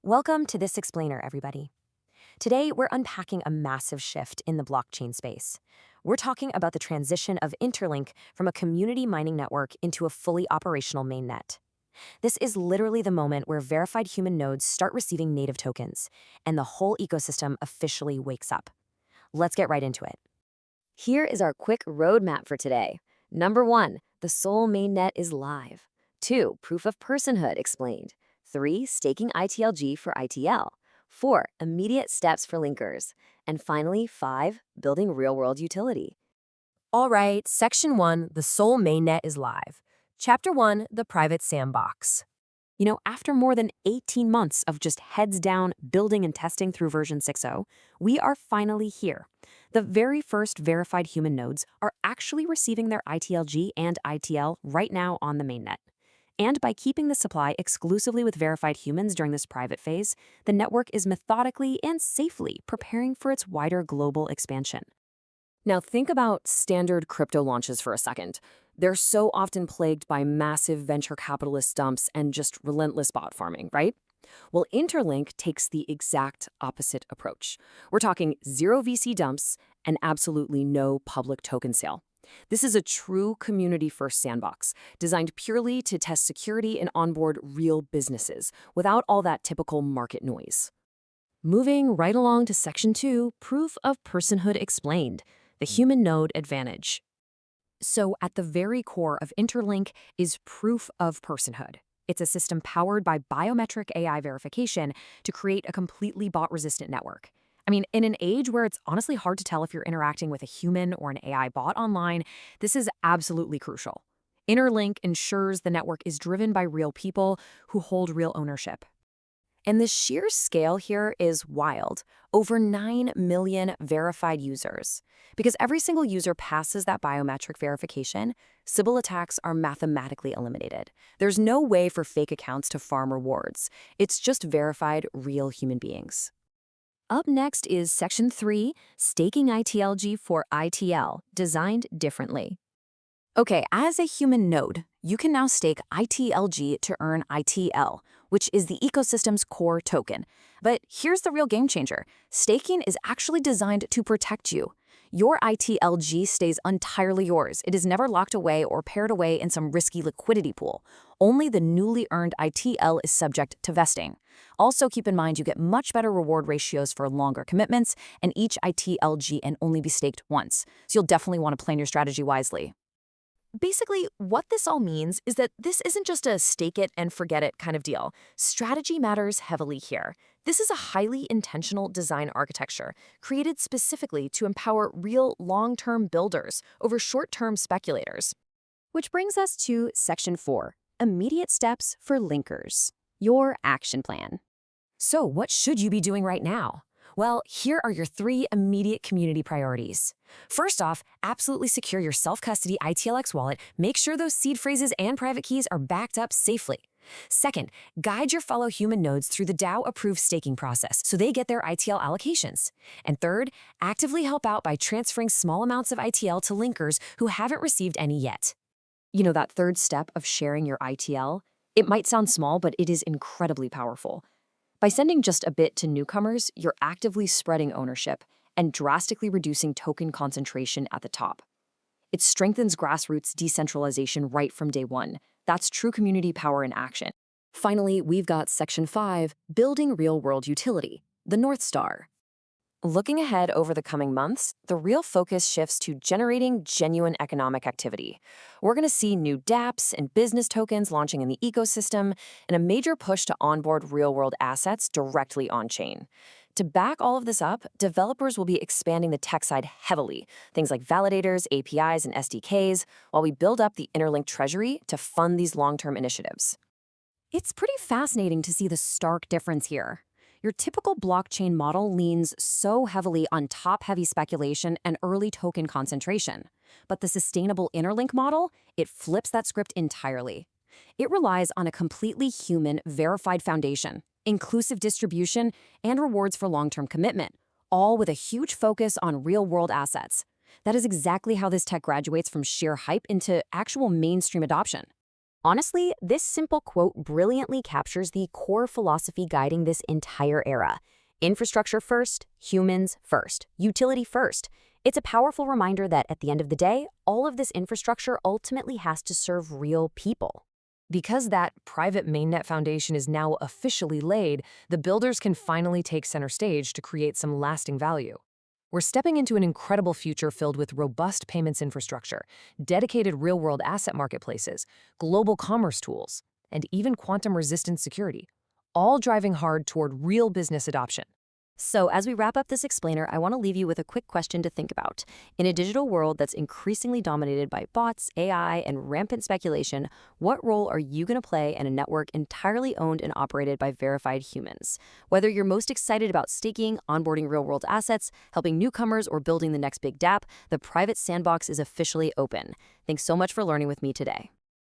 Welcome to this explainer, everybody. Today, we're unpacking a massive shift in the blockchain space. We're talking about the transition of InterLink from a community mining network into a fully operational mainnet. This is literally the moment where verified human nodes start receiving native tokens, and the whole ecosystem officially wakes up. Let's get right into it. Here is our quick roadmap for today. Number 1, the Seoul mainnet is live. 2, Proof of Personhood explained. 3, staking ITLG for ITL. 4, immediate steps for linkers. And finally, 5, building real-world utility. All right, Section 1, the Seoul mainnet is live. Chapter 1, the private sandbox. After more than 18 months of just heads down building and testing through version 6.0, we are finally here. The very first verified human nodes are actually receiving their ITLG and ITL right now on the mainnet. And by keeping the supply exclusively with verified humans during this private phase, the network is methodically and safely preparing for its wider global expansion. Now think about standard crypto launches for a second. They're so often plagued by massive venture capitalist dumps and just relentless bot farming, right? Well, InterLink takes the exact opposite approach. We're talking zero VC dumps and absolutely no public token sale. This is a true community-first sandbox, designed purely to test security and onboard real businesses, without all that typical market noise. Moving right along to Section 2, Proof of Personhood explained, the human node advantage. So at the very core of InterLink is Proof of Personhood. It's a system powered by biometric AI verification to create a completely bot-resistant network. In an age where it's honestly hard to tell if you're interacting with a human or an AI bot online, this is absolutely crucial. InterLink ensures the network is driven by real people who hold real ownership. And the sheer scale here is wild. Over 9 million verified users. Because every single user passes that biometric verification, Sybil attacks are mathematically eliminated. There's no way for fake accounts to farm rewards. It's just verified real human beings. Up next is Section 3, Staking ITLG for ITL, designed differently. Okay, as a human node, you can now stake ITLG to earn ITL, which is the ecosystem's core token. But here's the real game changer. Staking is actually designed to protect you. Your ITLG stays entirely yours. It is never locked away or paired away in some risky liquidity pool. Only the newly earned ITL is subject to vesting. Also keep in mind you get much better reward ratios for longer commitments, and each ITLG can only be staked once. So you'll definitely want to plan your strategy wisely. Basically, what this all means is that this isn't just a stake it and forget it kind of deal. Strategy matters heavily here. This is a highly intentional design architecture created specifically to empower real long-term builders over short-term speculators. Which brings us to Section 4, Immediate Steps for Linkers. Your action plan. So what should you be doing right now? Well, here are your 3 immediate community priorities. First off, absolutely secure your self-custody ITLX wallet. Make sure those seed phrases and private keys are backed up safely. Second, guide your fellow human nodes through the DAO-approved staking process so they get their ITL allocations. And third, actively help out by transferring small amounts of ITL to linkers who haven't received any yet. That third step of sharing your ITL? It might sound small, but it is incredibly powerful. By sending just a bit to newcomers, you're actively spreading ownership and drastically reducing token concentration at the top. It strengthens grassroots decentralization right from day one. That's true community power in action. Finally, we've got Section 5, Building Real-World Utility, the North Star. Looking ahead over the coming months, the real focus shifts to generating genuine economic activity. We're going to see new dApps and business tokens launching in the ecosystem, and a major push to onboard real-world assets directly on-chain. To back all of this up, developers will be expanding the tech side heavily, things like validators, APIs, and SDKs, while we build up the InterLink treasury to fund these long-term initiatives. It's pretty fascinating to see the stark difference here. Your typical blockchain model leans so heavily on top-heavy speculation and early token concentration. But the sustainable InterLink model, it flips that script entirely. It relies on a completely human, verified foundation, inclusive distribution, and rewards for long-term commitment, all with a huge focus on real-world assets. That is exactly how this tech graduates from sheer hype into actual mainstream adoption. Honestly, this simple quote brilliantly captures the core philosophy guiding this entire era. Infrastructure first, humans first, utility first. It's a powerful reminder that at the end of the day, all of this infrastructure ultimately has to serve real people. Because that private mainnet foundation is now officially laid, the builders can finally take center stage to create some lasting value. We're stepping into an incredible future filled with robust payments infrastructure, dedicated real-world asset marketplaces, global commerce tools, and even quantum-resistant security, all driving hard toward real business adoption. So, as we wrap up this explainer, I want to leave you with a quick question to think about. In a digital world that's increasingly dominated by bots, AI, and rampant speculation, what role are you going to play in a network entirely owned and operated by verified humans? Whether you're most excited about staking, onboarding real-world assets, helping newcomers, or building the next big DApp, the private sandbox is officially open. Thanks so much for learning with me today.